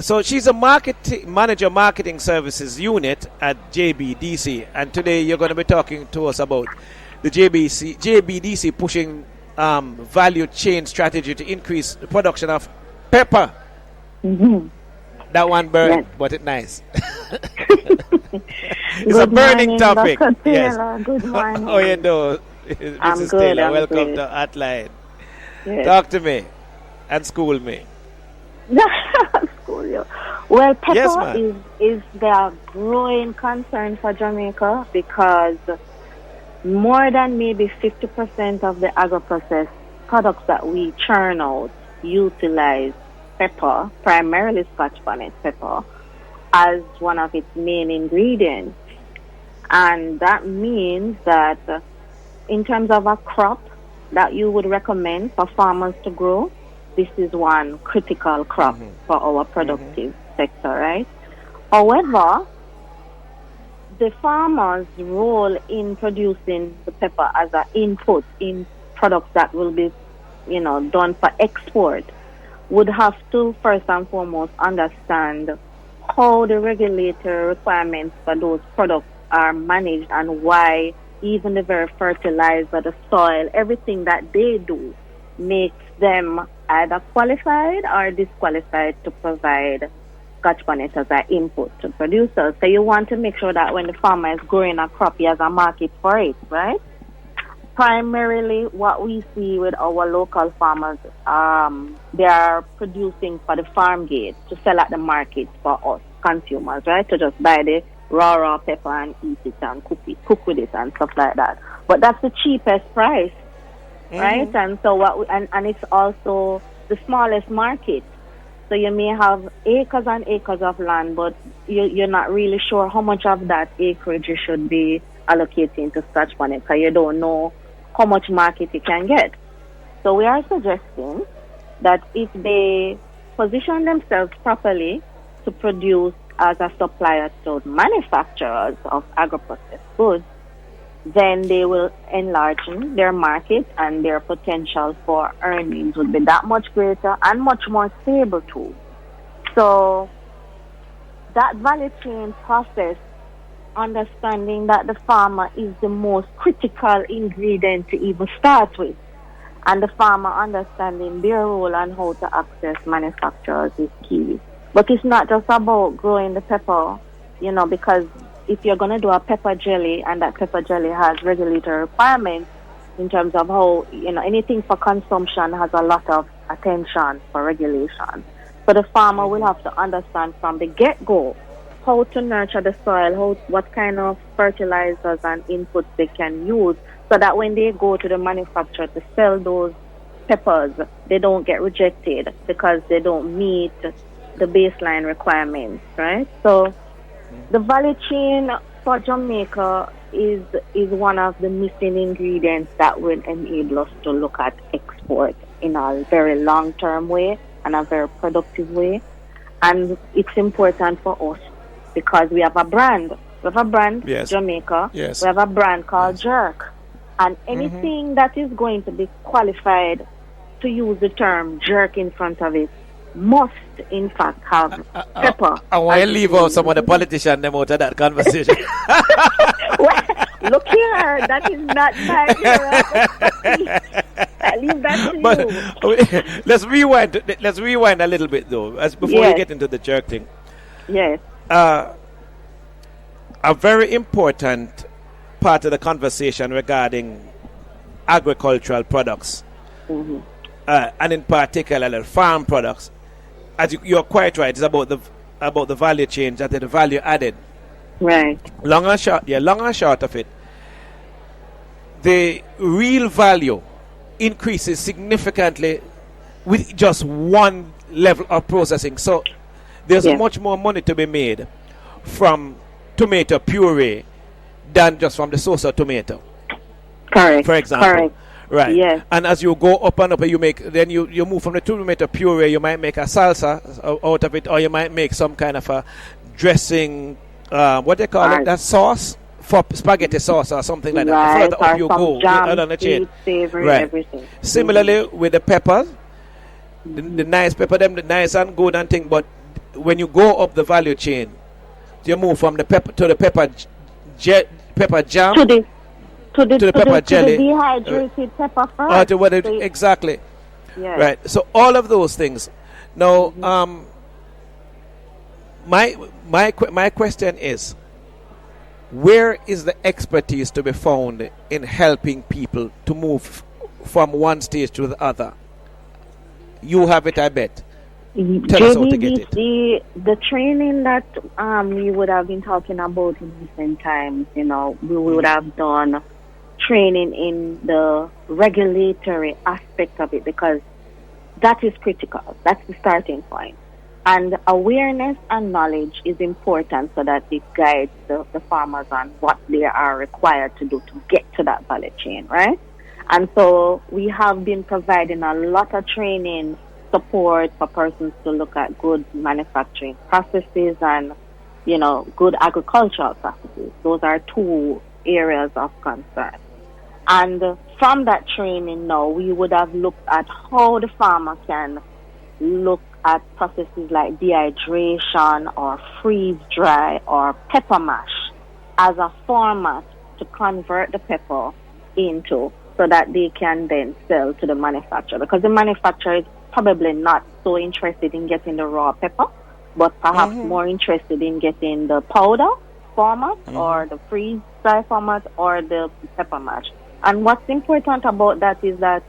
So she's a marketing services unit at Jbdc, and today you're going to be talking to us about the Jbdc pushing value chain strategy to increase the production of pepper. Mm-hmm. That one burned, Yes. but it's nice. It's Good a burning morning, topic. Dr. Yes. Taylor. Good morning. Oh, you know, I'm Mrs. good, Taylor, I'm welcome good. to Hotline. Yes. Talk to me and school me. School, yeah. Well, pepper Yes, ma'am. is the growing concern for Jamaica because more than maybe 50% of the agro-processed products that we churn out utilize pepper, primarily Scotch bonnet pepper, as one of its main ingredients. And that means that in terms of a crop that you would recommend for farmers to grow, this is one critical crop for our productive sector, right? However, the farmer's role in producing the pepper as an input in products that will be, done for export would have to first and foremost understand how the regulatory requirements for those products are managed and why even the very fertilizer, the soil, everything that they do makes them either qualified or disqualified to provide Scotch bonnet as an input to producers. So you want to make sure that when the farmer is growing a crop, he has a market for it, right? Primarily what we see with our local farmers, they are producing for the farm gate to sell at the market for us consumers, right? To just buy the raw pepper and eat it and cook with it and stuff like that. But that's the cheapest price, right? And so and it's also the smallest market. So you may have acres and acres of land, but you're not really sure how much of that acreage you should be allocating to Scotch bonnet because you don't know how much market you can get. So we are suggesting that if they position themselves properly to produce as a supplier to manufacturers of agro-processed goods, then they will enlarge their market and their potential for earnings will be that much greater and much more stable too. So that value chain process, understanding that the farmer is the most critical ingredient to even start with, and the farmer understanding their role and how to access manufacturers is key. But it's not just about growing the pepper, because if you're going to do a pepper jelly and that pepper jelly has regulatory requirements in terms of how, anything for consumption has a lot of attention for regulation. So the farmer will have to understand from the get-go how to nurture the soil, what kind of fertilizers and inputs they can use so that when they go to the manufacturer to sell those peppers, they don't get rejected because they don't meet the baseline requirements, right? So the value chain for Jamaica is one of the missing ingredients that will enable us to look at export in a very long-term way and a very productive way. And it's important for us because we have a brand. We have a brand, Yes. Jamaica. Yes. We have a brand called Jerk. And anything that is going to be qualified to use the term jerk in front of it must, in fact, have pepper. I want to leave out some of the politicians them out of that conversation. Well, look here, that is not my area. I leave that to you. But let's rewind a little bit though, before we get into the jerk thing. Yes. A very important part of the conversation regarding agricultural products, and in particular farm products, as you're quite right, it's about the value chain, that the value added. Right. Long and short of it, the real value increases significantly with just one level of processing. So there's much more money to be made from tomato puree than just from the source of tomato. Correct. For example. Correct. Right. Yes. And as you go up and up, you move from the tomato puree, you might make a salsa out of it, or you might make some kind of a dressing, what they call it, that sauce for spaghetti sauce or something like that. Right. Further up you go, jam, on the chain. Savory, Right. everything. Similarly with the peppers, the nice pepper, them the nice and good and thing, but when you go up the value chain, you move from the pepper to the pepper jam to the pepper jelly, to the dehydrated pepper first. or to what it, exactly. Yes. Right. So all of those things. Now, my question is, where is the expertise to be found in helping people to move from one stage to the other? You have it, I bet. Tell us how to get it. The training that we would have been talking about in recent times, we would have done training in the regulatory aspect of it, because that is critical. That's the starting point. And awareness and knowledge is important so that it guides the farmers on what they are required to do to get to that value chain, right? And so we have been providing a lot of training support for persons to look at good manufacturing processes and, good agricultural practices. Those are two areas of concern. And from that training now, we would have looked at how the farmer can look at processes like dehydration or freeze dry or pepper mash as a format to convert the pepper into, so that they can then sell to the manufacturer. Because the manufacturer is probably not so interested in getting the raw pepper, but perhaps more interested in getting the powder format or the freeze dry format or the pepper mash. And what's important about that is that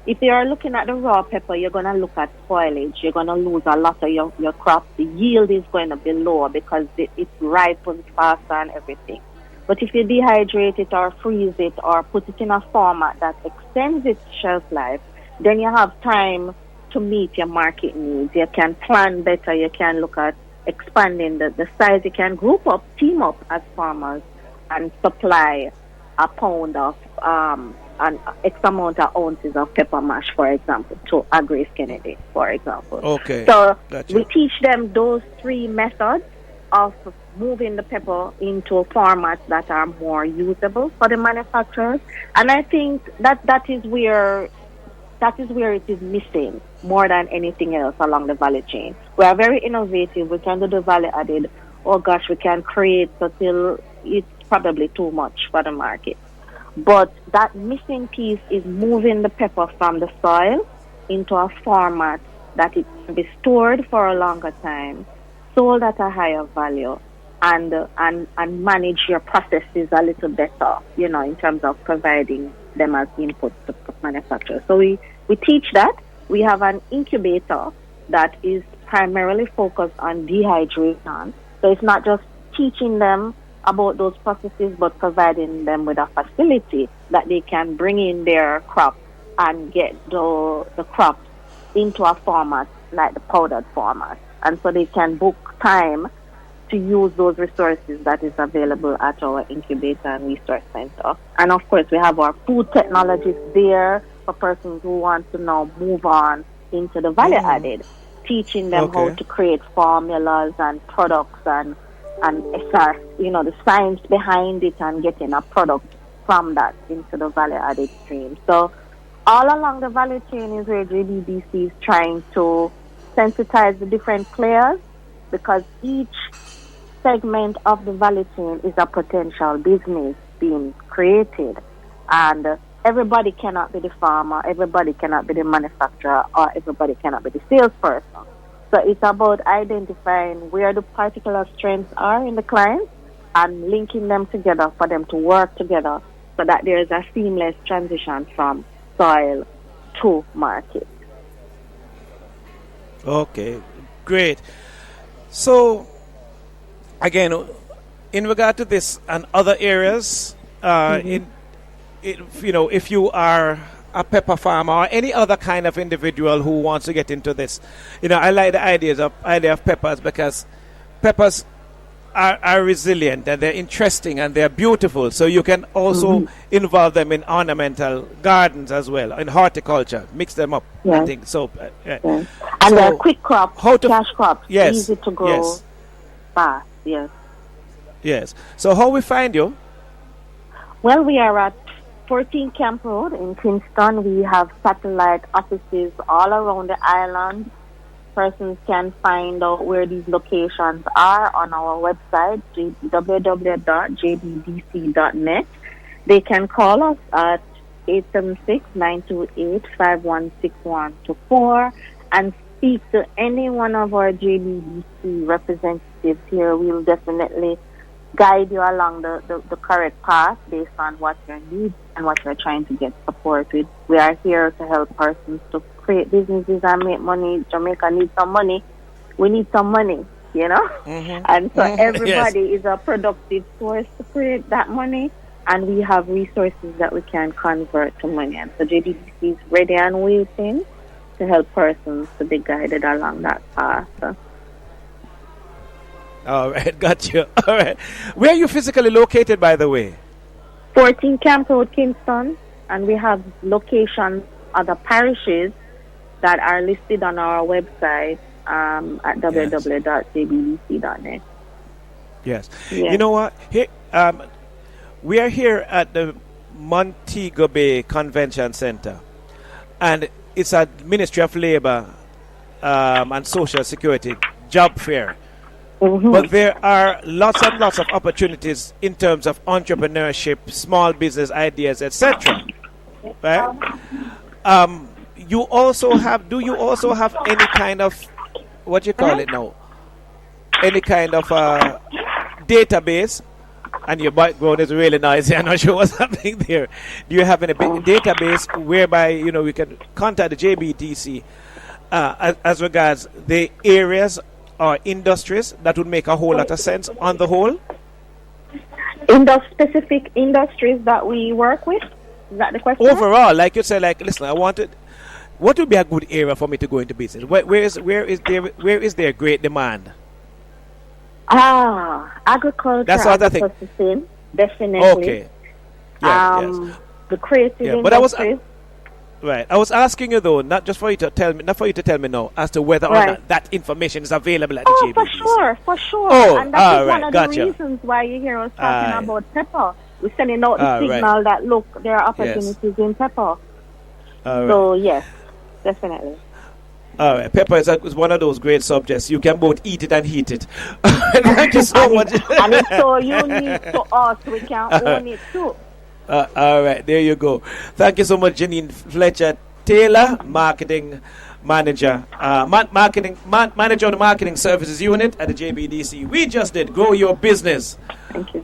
if you are looking at the raw pepper, you're going to look at spoilage. You're going to lose a lot of your crop. The yield is going to be lower because it ripens faster and everything. But if you dehydrate it or freeze it or put it in a format that extends its shelf life, then you have time to meet your market needs. You can plan better. You can look at expanding the size. You can team up as farmers and supply a pound of an X amount of ounces of pepper mash, for example, to Agri Kennedy, for example. Okay. So gotcha. we teach them those three methods of moving the pepper into formats that are more usable for the manufacturers. And I think that is where it is missing more than anything else along the value chain. We are very innovative. We can do the value added. Oh gosh, we can create until it's probably too much for the market. But that missing piece is moving the pepper from the soil into a format that it can be stored for a longer time, sold at a higher value, and manage your processes a little better, in terms of providing them as inputs to manufacturers. So we teach that. We have an incubator that is primarily focused on dehydration. So it's not just teaching them about those processes, but providing them with a facility that they can bring in their crop and get the crops into a format like the powdered format. And so they can book time to use those resources that is available at our incubator and resource center. And of course, we have our food technologists there for persons who want to now move on into the value added, teaching them how to create formulas and products and SR, the science behind it, and getting a product from that into the value added stream. So all along the value chain is where Jbdc is trying to sensitize the different players, because each segment of the value chain is a potential business being created, and everybody cannot be the farmer, everybody cannot be the manufacturer, or everybody cannot be the salesperson. So it's about identifying where the particular strengths are in the client and linking them together for them to work together so that there is a seamless transition from soil to market. Okay, great. So, again, in regard to this and other areas, if you are a pepper farmer or any other kind of individual who wants to get into this, I like the idea of peppers, because peppers are resilient and they're interesting and they're beautiful. So you can also involve them in ornamental gardens as well, in horticulture, mix them up. I think so. And they're quick crops, cash crops, easy to grow, fast. Yes. So how we find you? Well, we are at 14 Camp Road in Kingston. We have satellite offices all around the island. Persons can find out where these locations are on our website, www.jbdc.net. They can call us at 876-928-5161 and speak to any one of our JBDC representatives here. We'll definitely guide you along the correct path based on what your needs and what you're trying to get support with. We are here to help persons to create businesses and make money. Jamaica needs some money. We need some money, you know? Mm-hmm. And so Mm-hmm. everybody Yes. is a productive source to create that money, and we have resources that we can convert to money. And so JBDC is ready and waiting to help persons to be guided along that path. All right, got you. All right. Where are you physically located, by the way? 14 Camp Road, Kingston, and we have locations, other parishes that are listed on our website at www.jbdc.net. Yes. Yes. You know what? Here, we are here at the Montego Bay Convention Center, and it's a Ministry of Labor and Social Security job fair. Mm-hmm. But there are lots and lots of opportunities in terms of entrepreneurship, small business ideas, etc. Right? You also have? Do you also have any kind of what you call it now? Any kind of database? And your background is really noisy. I'm not sure what's happening there. Do you have any database whereby we can contact the JBDC as regards the areas or industries that would make a whole lot of sense on the whole? In the specific industries that we work with? Is that the question? Overall, like you said, listen, I wanted. What would be a good area for me to go into business? Where is there great demand? Agriculture. That's what I think. Processing, definitely. Okay. Yes. The creative Yeah, but industries. I was asking you though, not for you to tell me now, as to whether or Right. not that information is available at the Oh, JBDC. for sure. Oh, And that all is right, one of gotcha. the reasons why you hear us talking Aye. about pepper. We're sending out the All right. signal that, look, there are opportunities in pepper. All right. So, yes, definitely. All right. Pepper is one of those great subjects. You can both eat it and heat it. Thank you so much. And it's so unique to us. We can own it too. All right. There you go. Thank you so much, Janine Fletcher Taylor, marketing manager, manager of the marketing services unit at the JBDC. We just did Grow Your Business. Thank you.